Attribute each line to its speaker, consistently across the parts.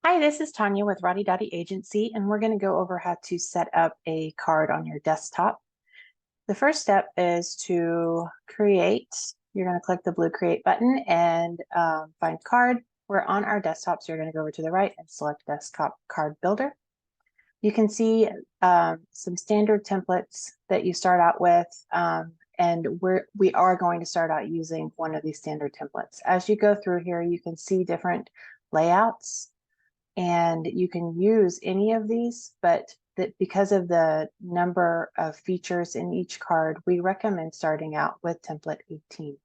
Speaker 1: Hi, this is Tanya with Roddy Dotty Agency, and we're going to go over how to set up a card on your desktop. The first step is to create. You're going to click the blue Create button and find Card. We're on our desktop, so you're going to go over to the right and select Desktop Card Builder. You can see some standard templates that you start out with, and we are going to start out using one of these standard templates. As you go through here, you can see different layouts. And you can use any of these, but because of the number of features in each card, we recommend starting out with template 18.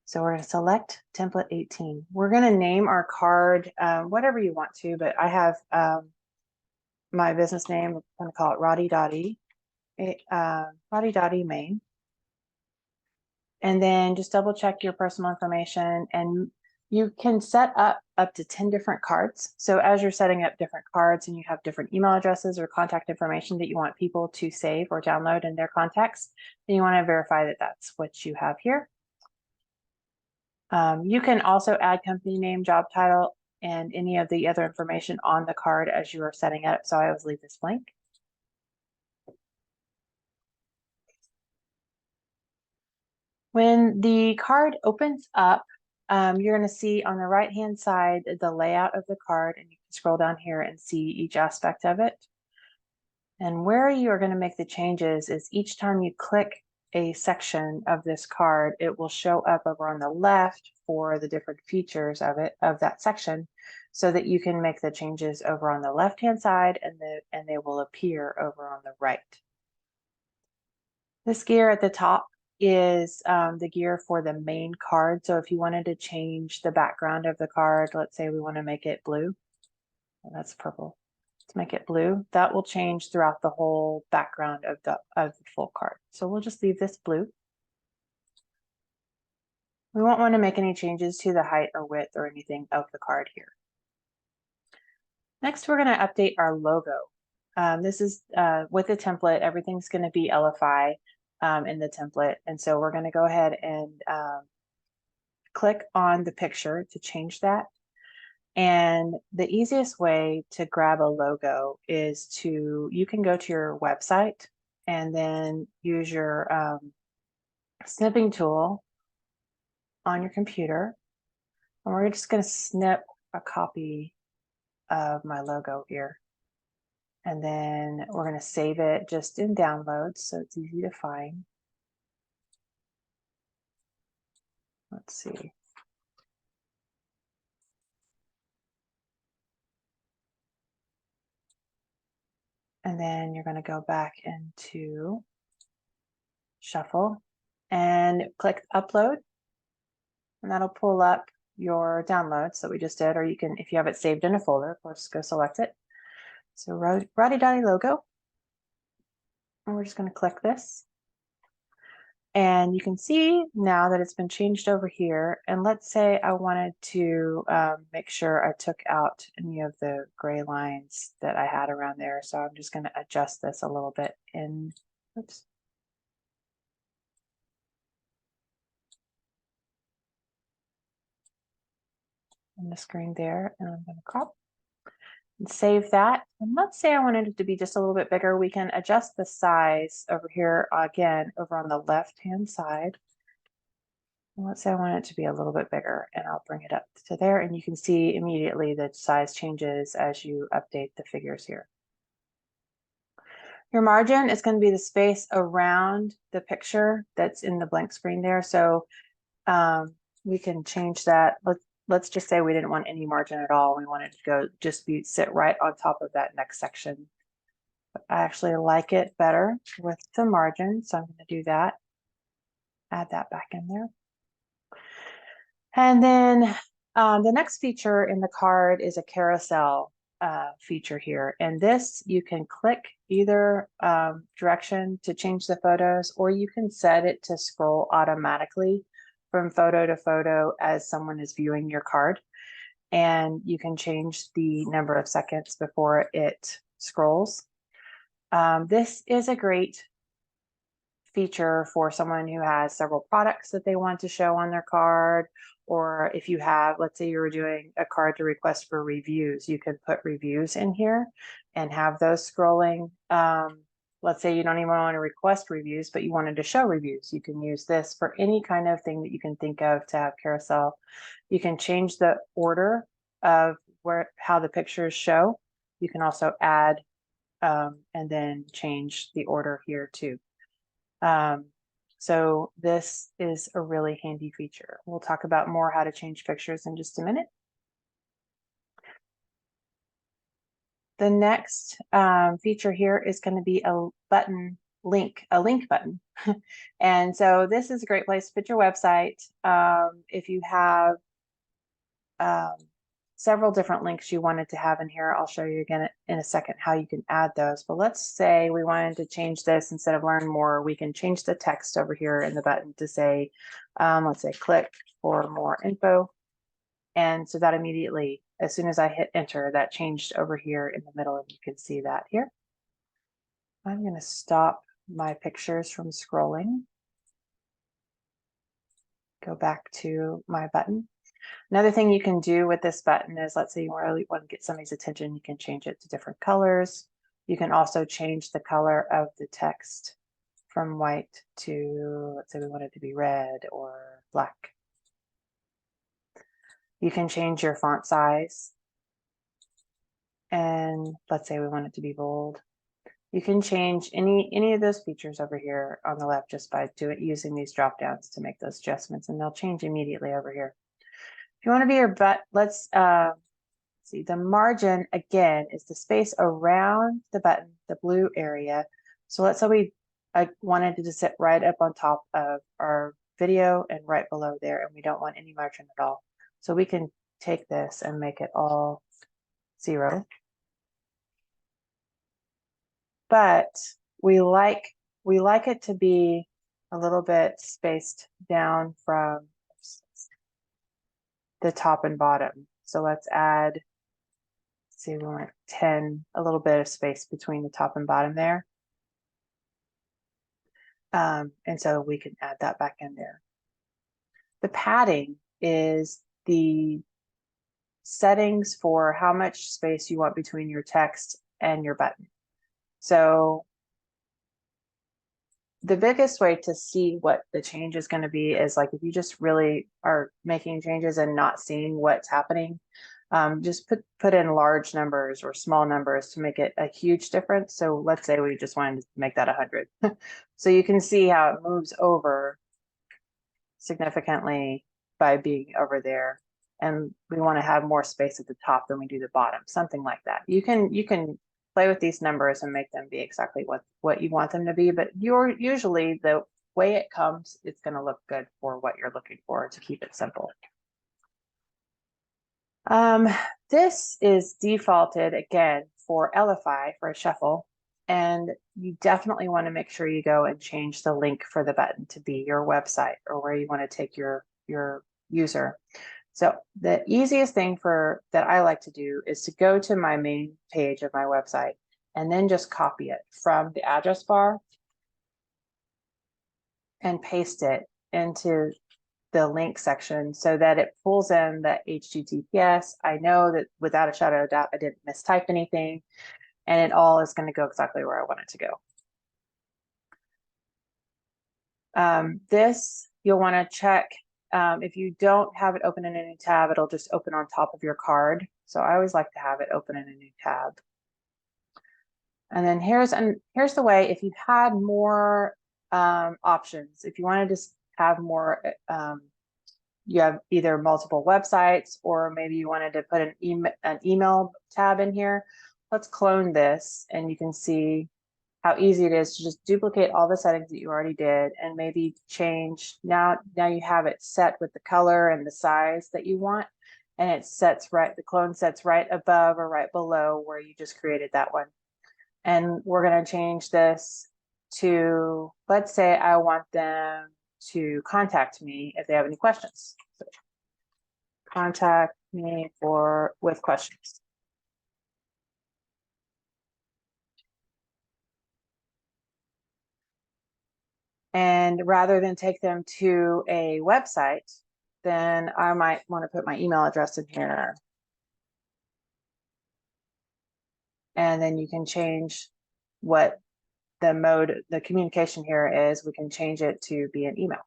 Speaker 1: So we're going to select template 18. We're going to name our card whatever you want to, but I have my business name. I'm going to call it Roddy Dotty, Roddy Dotty Main. And then just double check your personal information, and you can set up to 10 different cards. So as you're setting up different cards and you have different email addresses or contact information that you want people to save or download in their contacts, then you want to verify that that's what you have here. You can also add company name, job title, and any of the other information on the card as you are setting it up. So I always leave this blank. When the card opens up, you're going to see on the right-hand side the layout of the card, and you can scroll down here and see each aspect of it. And where you are going to make the changes is each time you click a section of this card, it will show up over on the left for the different features of that section, so that you can make the changes over on the left-hand side, and they will appear over on the right. This gear at the top is the gear for the main card. So if you wanted to change the background of the card, let's say we want to make it blue. Well, that's purple. Let's make it blue. That will change throughout the whole background of the full card. So we'll just leave this blue. We won't want to make any changes to the height or width or anything of the card here. Next, we're going to update our logo. This is with the template, everything's going to be LFI in the template. And so we're going to go ahead and click on the picture to change that. And the easiest way to grab a logo is you can go to your website and then use your snipping tool on your computer. And we're just going to snip a copy of my logo here. And then we're going to save it just in downloads so it's easy to find. Let's see. And then you're going to go back into Shuffle and click Upload. And that'll pull up your downloads that we just did, or you can, if you have it saved in a folder, of course, go select it. So Roddy Dotty logo. And we're just going to click this. And you can see now that it's been changed over here. And let's say I wanted to make sure I took out any of the gray lines that I had around there. So I'm just going to adjust this a little bit in, oops. On the screen there, and I'm going to crop and save that. And let's say I wanted it to be just a little bit bigger. We can adjust the size over here again over on the left-hand side. And let's say I want it to be a little bit bigger, and I'll bring it up to there, and you can see immediately the size changes as you update the figures here. Your margin is going to be the space around the picture that's in the blank screen there. So we can change that. Let's just say we didn't want any margin at all. We wanted to go just sit right on top of that next section. But I actually like it better with the margin, so I'm going to do that. Add that back in there. And then the next feature in the card is a carousel feature here. And this, you can click either direction to change the photos, or you can set it to scroll automatically from photo to photo as someone is viewing your card. And you can change the number of seconds before it scrolls. This is a great feature for someone who has several products that they want to show on their card, Or if you have, let's say you were doing a card to request for reviews, you can put reviews in here and have those scrolling. Let's say you don't even want to request reviews, but you wanted to show reviews. You can use this for any kind of thing that you can think of to have carousel. You can change the order of how the pictures show. You can also add and then change the order here too. So this is a really handy feature. We'll talk about more how to change pictures in just a minute. The next feature here is going to be a link button. And so this is a great place to put your website. If you have several different links you wanted to have in here, I'll show you again in a second how you can add those. But let's say we wanted to change this. Instead of learn more, we can change the text over here in the button to say, let's say click for more info. And so that immediately, as soon as I hit enter, that changed over here in the middle, and you can see that here. I'm going to stop my pictures from scrolling. Go back to my button. Another thing you can do with this button is, let's say you really want to get somebody's attention, you can change it to different colors. You can also change the color of the text from white to, let's say we want it to be red or black. You can change your font size. And let's say we want it to be bold. You can change any of those features over here on the left just by using these drop downs to make those adjustments, and they'll change immediately over here. If you want to be your let's see, the margin again is the space around the button, the blue area. So let's say I wanted it to sit right up on top of our video and right below there, and we don't want any margin at all. So we can take this and make it all 0. But we like it to be a little bit spaced down from the top and bottom. So let's add, let's see, we want 10, a little bit of space between the top and bottom there. And so we can add that back in there. The padding is the settings for how much space you want between your text and your button. So the biggest way to see what the change is going to be is, like, if you just really are making changes and not seeing what's happening, just put in large numbers or small numbers to make it a huge difference. So let's say we just wanted to make that 100. So you can see how it moves over significantly by being over there. And we want to have more space at the top than we do the bottom, something like that. You can play with these numbers and make them be exactly what you want them to be, but usually the way it comes, it's going to look good for what you're looking for, to keep it simple. This is defaulted again for LFI, for a shuffle, and you definitely want to make sure you go and change the link for the button to be your website or where you want to take your user. So the easiest thing that I like to do is to go to my main page of my website and then just copy it from the address bar and paste it into the link section so that it pulls in the HTTPS. I know that without a shadow of a doubt, I didn't mistype anything, and it all is going to go exactly where I want it to go. This, you'll want to check. If you don't have it open in a new tab, it'll just open on top of your card. So I always like to have it open in a new tab. And then here's the way, if you had more options, if you wanted to have more, you have either multiple websites, or maybe you wanted to put an email tab in here. Let's clone this, and you can see how easy it is to just duplicate all the settings that you already did and maybe change. Now you have it set with the color and the size that you want, and it sets right, the clone sets right above or right below where you just created that one. And we're going to change this to, let's say I want them to contact me if they have any questions. So, contact me with questions. And rather than take them to a website, then I might want to put my email address in here. And then you can change what the communication here is. We can change it to be an email.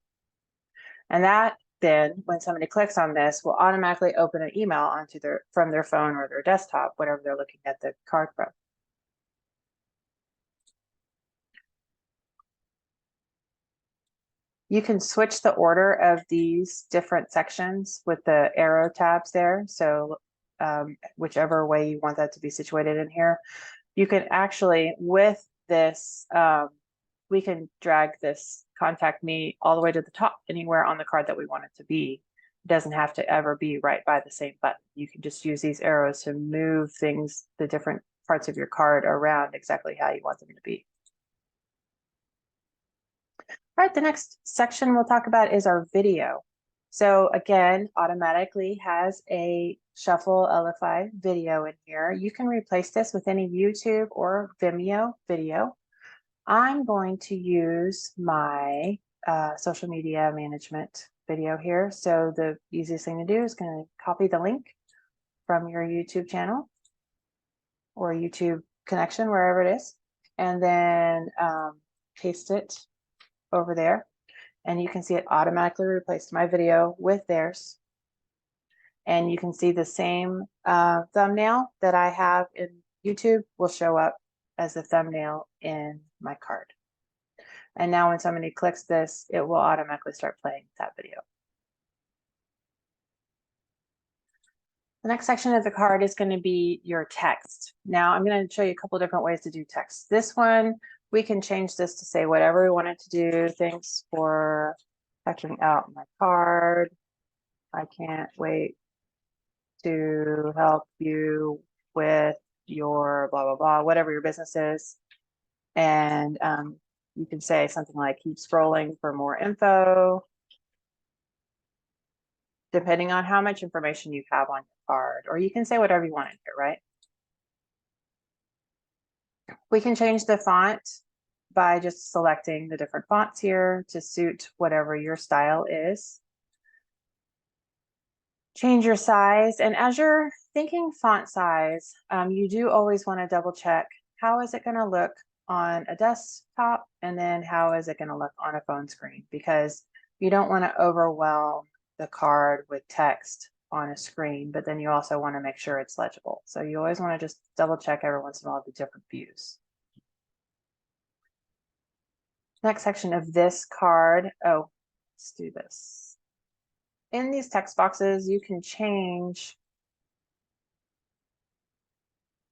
Speaker 1: And that then, when somebody clicks on this, will automatically open an email from their phone or their desktop, whatever they're looking at the card from. You can switch the order of these different sections with the arrow tabs there. So whichever way you want that to be situated in here, you can actually, with this, we can drag this contact me all the way to the top, anywhere on the card that we want it to be. It doesn't have to ever be right by the same button. You can just use these arrows to move things, the different parts of your card around exactly how you want them to be. All right, the next section we'll talk about is our video. So again, automatically has a Shuffle LFI video in here. You can replace this with any YouTube or Vimeo video. I'm going to use my social media management video here. So the easiest thing to do is going to copy the link from your YouTube channel or YouTube connection, wherever it is, and then paste it over there. And you can see it automatically replaced my video with theirs. And you can see the same thumbnail that I have in YouTube will show up as the thumbnail in my card. And now when somebody clicks this, it will automatically start playing that video. The next section of the card is going to be your text. Now I'm going to show you a couple different ways to do text. This one, we can change this to say whatever we want it to do. Thanks for checking out my card. I can't wait to help you with your blah, blah, blah, whatever your business is. And you can say something like, keep scrolling for more info, depending on how much information you have on your card, or you can say whatever you want in here, right? We can change the font by just selecting the different fonts here to suit whatever your style is. Change your size, and as you're thinking font size, you do always want to double check, how is it going to look on a desktop, and then how is it going to look on a phone screen, because you don't want to overwhelm the card with text on a screen, but then you also want to make sure it's legible. So you always want to just double check every once in a while the different views. Next section of this card, oh, let's do this. In these text boxes, you can change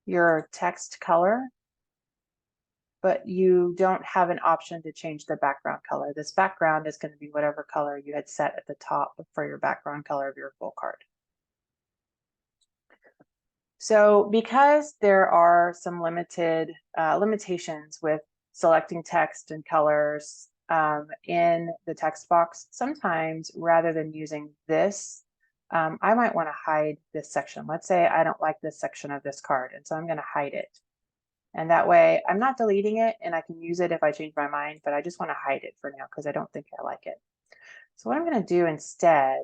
Speaker 1: your text color, but you don't have an option to change the background color. This background is going to be whatever color you had set at the top for your background color of your full card. So because there are some limitations with selecting text and colors in the text box, sometimes rather than using this, I might want to hide this section. Let's say I don't like this section of this card, and so I'm going to hide it. And that way I'm not deleting it, and I can use it if I change my mind, but I just want to hide it for now because I don't think I like it. So what I'm going to do instead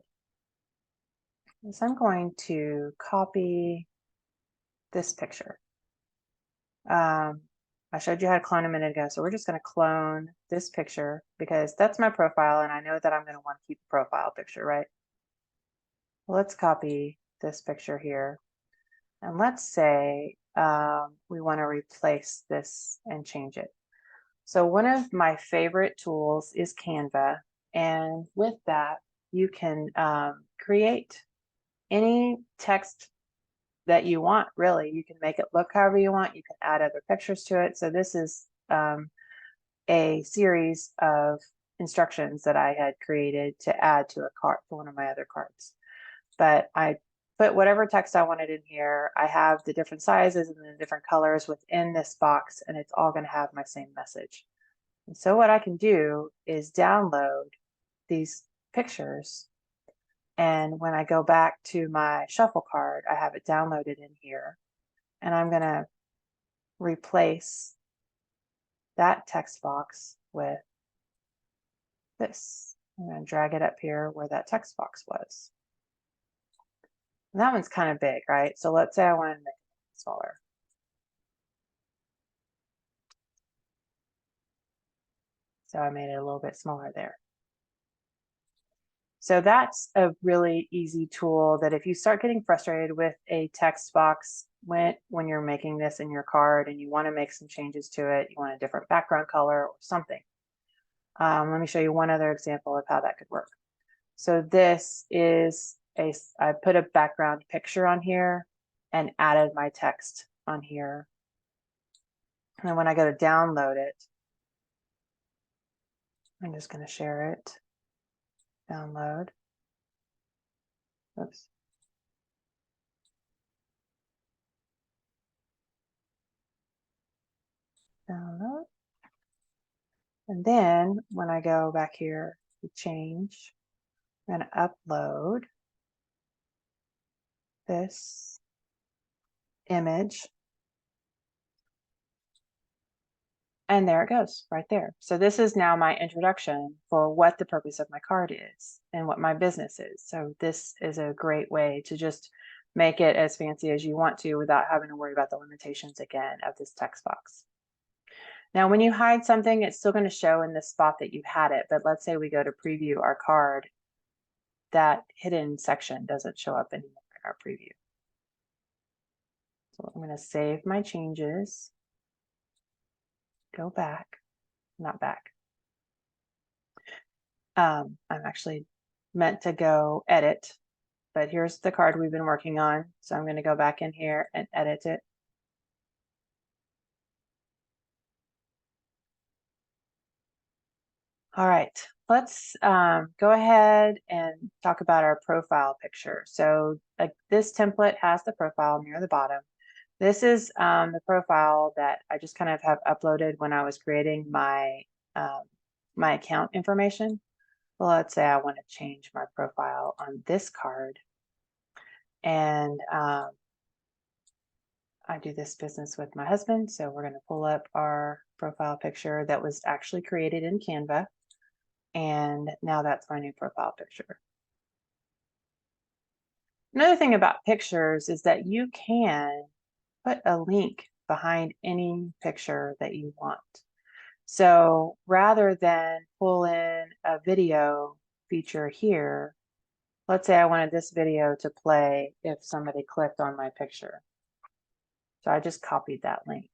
Speaker 1: is I'm going to copy this picture. I showed you how to clone a minute ago, so we're just going to clone this picture because that's my profile, and I know that I'm going to want to keep a profile picture, right? Let's copy this picture here, and let's say we want to replace this and change it. So one of my favorite tools is Canva, and with that you can create any text that you want. Really, you can make it look however you want. You can add other pictures to it. So this is a series of instructions that I had created to add to a card, to one of my other cards. But I put whatever text I wanted in here. I have the different sizes and the different colors within this box, and it's all going to have my same message. And so what I can do is download these pictures, and when I go back to my shuffle card, I have it downloaded in here, and I'm going to replace that text box with this. I'm going to drag it up here where that text box was. And that one's kind of big, right? So let's say I want to make it smaller. So I made it a little bit smaller there. So that's a really easy tool that if you start getting frustrated with a text box when you're making this in your card and you want to make some changes to it, you want a different background color or something. Let me show you one other example of how that could work. So this is I put a background picture on here and added my text on here. And then when I go to download it, I'm just going to share it. Download. Oops. Download. And then when I go back here to change, I'm going to upload this image. And there it goes right there. So this is now my introduction for what the purpose of my card is and what my business is. So this is a great way to just make it as fancy as you want to without having to worry about the limitations again of this text box. Now, when you hide something, it's still going to show in the spot that you had it. But let's say we go to preview our card. That hidden section doesn't show up anymore in our preview. So I'm going to save my changes. Go back, not back. I'm actually meant to go edit, but here's the card we've been working on. So I'm going to go back in here and edit it. All right, let's go ahead and talk about our profile picture. So this template has the profile near the bottom. This is the profile that I just kind of have uploaded when I was creating my my account information. Well, let's say I want to change my profile on this card. And I do this business with my husband. So we're going to pull up our profile picture that was actually created in Canva. And now that's my new profile picture. Another thing about pictures is that you can put a link behind any picture that you want. So rather than pull in a video feature here, let's say I wanted this video to play if somebody clicked on my picture. So I just copied that link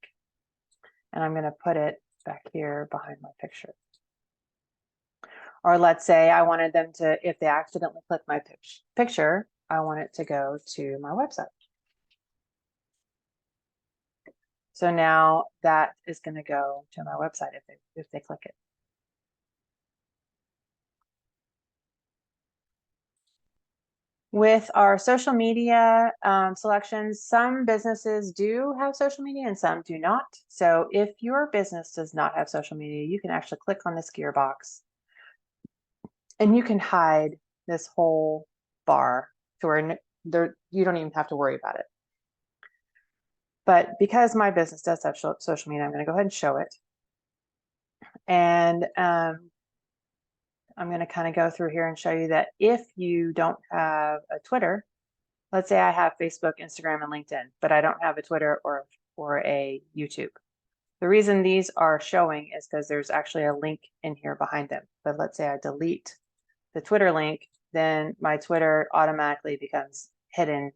Speaker 1: and I'm going to put it back here behind my picture. Or let's say I wanted them to, if they accidentally click my picture, I want it to go to my website. So now that is going to go to my website if they click it. With our social media selections, some businesses do have social media and some do not. So if your business does not have social media, you can actually click on this gear box and you can hide this whole bar to where you don't even have to worry about it. But because my business does have social media, I'm going to go ahead and show it. And I'm going to kind of go through here and show you that if you don't have a Twitter, let's say I have Facebook, Instagram, and LinkedIn, but I don't have a Twitter or a YouTube. The reason these are showing is because there's actually a link in here behind them. But let's say I delete the Twitter link, then my Twitter automatically becomes hidden.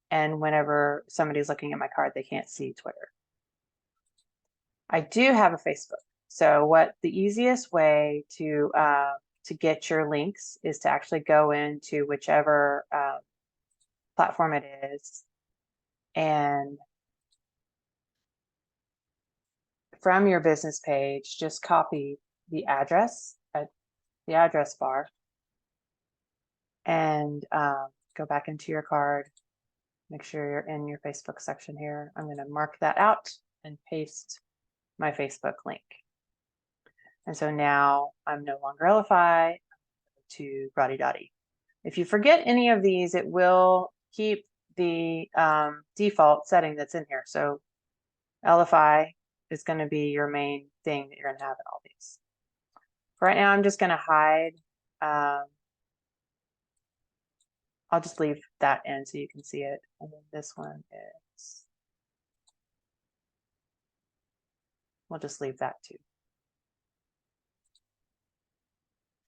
Speaker 1: And whenever somebody's looking at my card, they can't see Twitter. I do have a Facebook. So what the easiest way to get your links is to actually go into whichever platform it is, and from your business page, just copy the address at the address bar and go back into your card. Make sure you're in your Facebook section here. I'm going to mark that out and paste my Facebook link. And so now I'm no longer LFI to Grotty Dotty. If you forget any of these, it will keep the default setting that's in here. So LFI is going to be your main thing that you're going to have in all these. For right now, I'm just going to hide I'll just leave that in so you can see it. And then this one is, we'll just leave that too.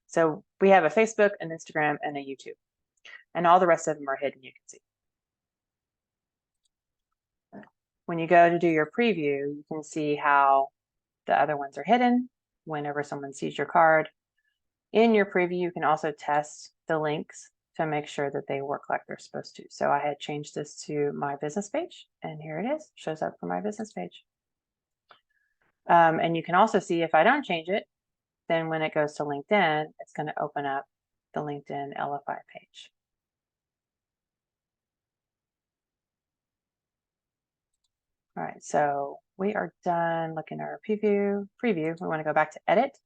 Speaker 1: So we have a Facebook, an Instagram, and a YouTube. And all the rest of them are hidden, you can see. When you go to do your preview, you can see how the other ones are hidden whenever someone sees your card. In your preview, you can also test the links to make sure that they work like they're supposed to. So I had changed this to my business page, and here it is, shows up for my business page. And you can also see if I don't change it, then when it goes to LinkedIn, it's going to open up the LinkedIn LFI page. All right, so we are done looking at our preview. We want to go back to edit.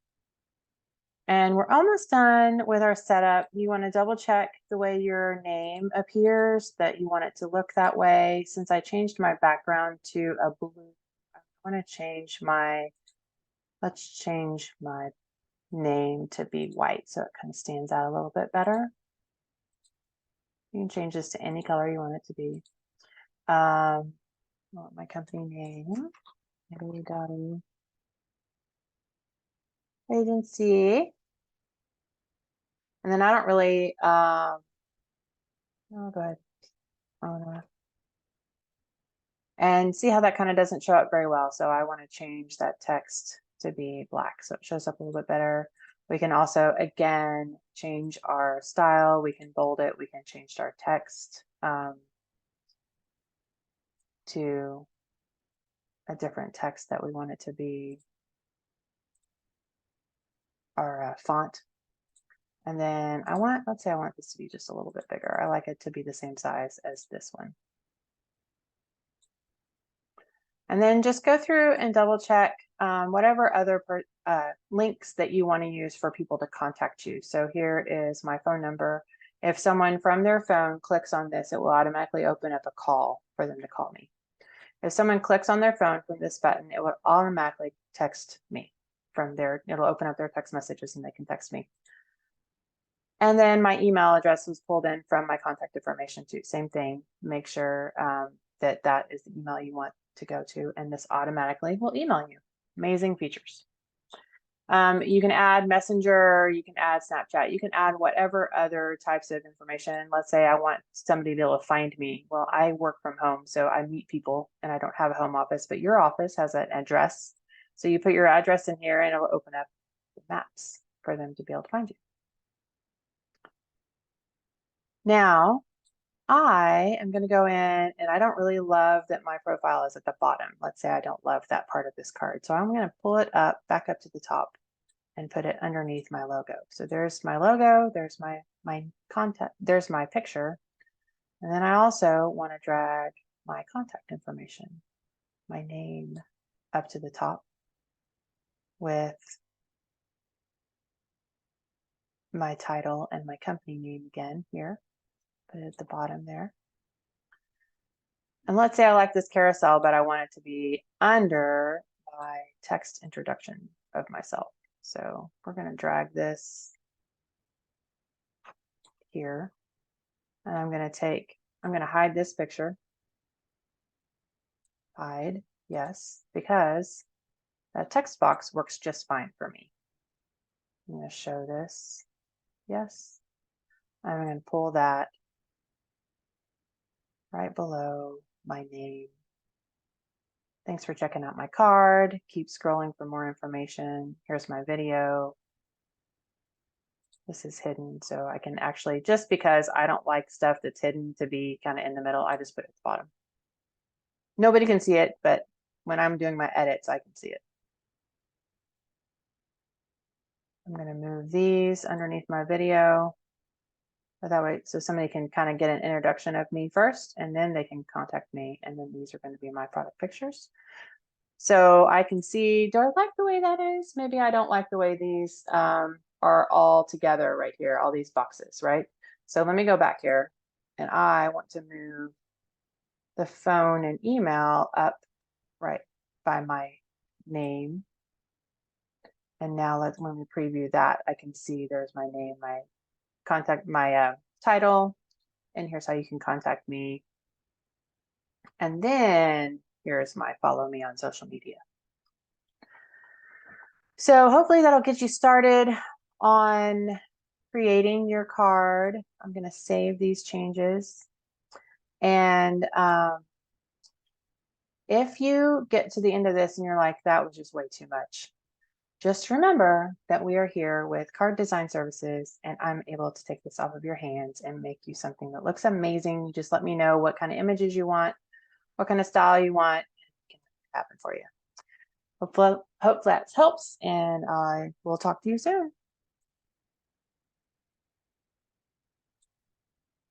Speaker 1: And we're almost done with our setup. You want to double check the way your name appears, that you want it to look that way. Since I changed my background to a blue, I want to change my, let's change my name to be white so it kind of stands out a little bit better. You can change this to any color you want it to be. I want my company name, Italy Dottie Agency. And then I don't really, oh, go ahead. Oh, no. And see how that kind of doesn't show up very well. So I want to change that text to be black so it shows up a little bit better. We can also, again, change our style. We can bold it. We can change our text to a different text that we want it to be, our font. And then I want, let's say I want this to be just a little bit bigger. I like it to be the same size as this one. And then just go through and double check whatever other links that you want to use for people to contact you. So here is my phone number. If someone from their phone clicks on this, it will automatically open up a call for them to call me. If someone clicks on their phone from this button, it will automatically text me from there. It'll open up their text messages and they can text me. And then my email address was pulled in from my contact information too. Same thing, make sure that that is the email you want to go to, and this automatically will email you. Amazing features. You can add Messenger, you can add Snapchat, you can add whatever other types of information. Let's say I want somebody to be able to find me. Well, I work from home, so I meet people and I don't have a home office, but your office has an address. So you put your address in here and it'll open up the maps for them to be able to find you. Now, I am going to go in, and I don't really love that my profile is at the bottom. Let's say I don't love that part of this card. So I'm going to pull it up, back up to the top, and put it underneath my logo. So there's my logo, there's my content, there's my picture. And then I also want to drag my contact information, my name, up to the top with my title and my company name again here. Put it at the bottom there. And let's say I like this carousel, but I want it to be under my text introduction of myself. So we're going to drag this here. And I'm going to hide this picture. Hide, yes, because that text box works just fine for me. I'm going to show this, yes. I'm going to pull that right below my name. Thanks for checking out my card. Keep scrolling for more information. Here's my video. This is hidden, so I can actually, just because I don't like stuff that's hidden to be kind of in the middle, I just put it at the bottom. Nobody can see it, but when I'm doing my edits, I can see it. I'm going to move these underneath my video. That way, so somebody can kind of get an introduction of me first, and then they can contact me, and then these are going to be my product pictures. So I can see, do I like the way that is? Maybe I don't like the way these are all together right here, all these boxes, right? So let me go back here, and I want to move the phone and email up right by my name. And now when we preview that, I can see there's my name, my contact, my title, and here's how you can contact me. And then here's my follow me on social media. So hopefully that'll get you started on creating your card. I'm going to save these changes. And if you get to the end of this and you're like, that was just way too much, just remember that we are here with Card Design Services, and I'm able to take this off of your hands and make you something that looks amazing. You just let me know what kind of images you want, what kind of style you want, and we can make it happen for you. Hope that helps, and I will talk to you soon.